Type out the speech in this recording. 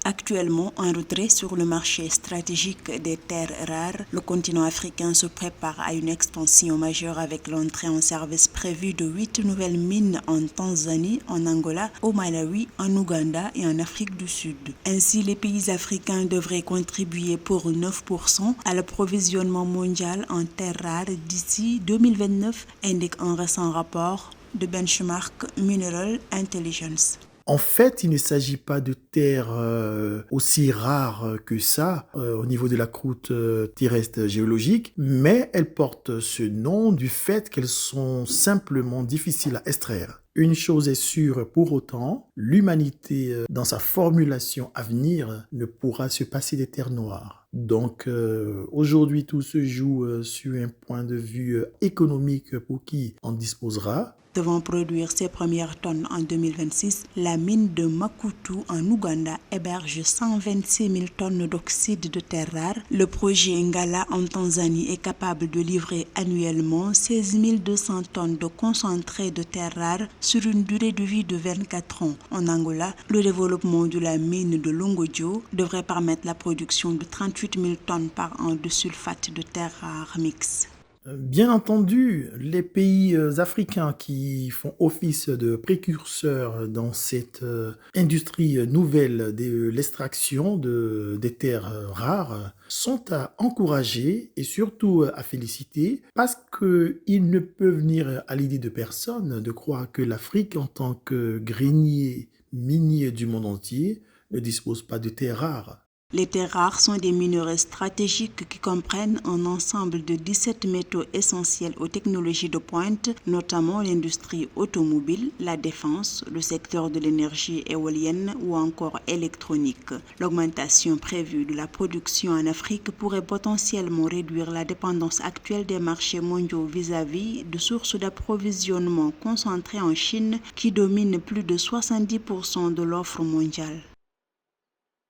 Actuellement en retrait sur le marché stratégique des terres rares, le continent africain se prépare à une expansion majeure avec l'entrée en service prévue de 8 nouvelles mines en Tanzanie, en Angola, au Malawi, en Ouganda et en Afrique du Sud. Ainsi, les pays africains devraient contribuer pour 9% à l'approvisionnement mondial en terres rares d'ici 2029, indique un récent rapport de Benchmark Mineral Intelligence. En fait, il ne s'agit pas de terres aussi rares que ça au niveau de la croûte terrestre géologique, mais elles portent ce nom du fait qu'elles sont simplement difficiles à extraire. Une chose est sûre pour autant, l'humanité dans sa formulation à venir ne pourra se passer des terres noires. Donc aujourd'hui tout se joue sur un point de vue économique pour qui en disposera. Devant produire ses premières tonnes en 2026, la mine de Makutu en Ouganda héberge 126 000 tonnes d'oxyde de terre rare. Le projet Ngala en Tanzanie est capable de livrer annuellement 16 200 tonnes de concentré de terre rare sur une durée de vie de 24 ans. En Angola, le développement de la mine de Longodio devrait permettre la production de 38 000 tonnes par an de sulfate de terre rare mixte. Bien entendu, les pays africains qui font office de précurseurs dans cette industrie nouvelle de l'extraction des terres rares sont à encourager et surtout à féliciter parce qu'il ne peut venir à l'idée de personne de croire que l'Afrique en tant que grenier minier du monde entier ne dispose pas de terres rares. Les terres rares sont des minerais stratégiques qui comprennent un ensemble de 17 métaux essentiels aux technologies de pointe, notamment l'industrie automobile, la défense, le secteur de l'énergie éolienne ou encore électronique. L'augmentation prévue de la production en Afrique pourrait potentiellement réduire la dépendance actuelle des marchés mondiaux vis-à-vis de sources d'approvisionnement concentrées en Chine qui dominent plus de 70% de l'offre mondiale.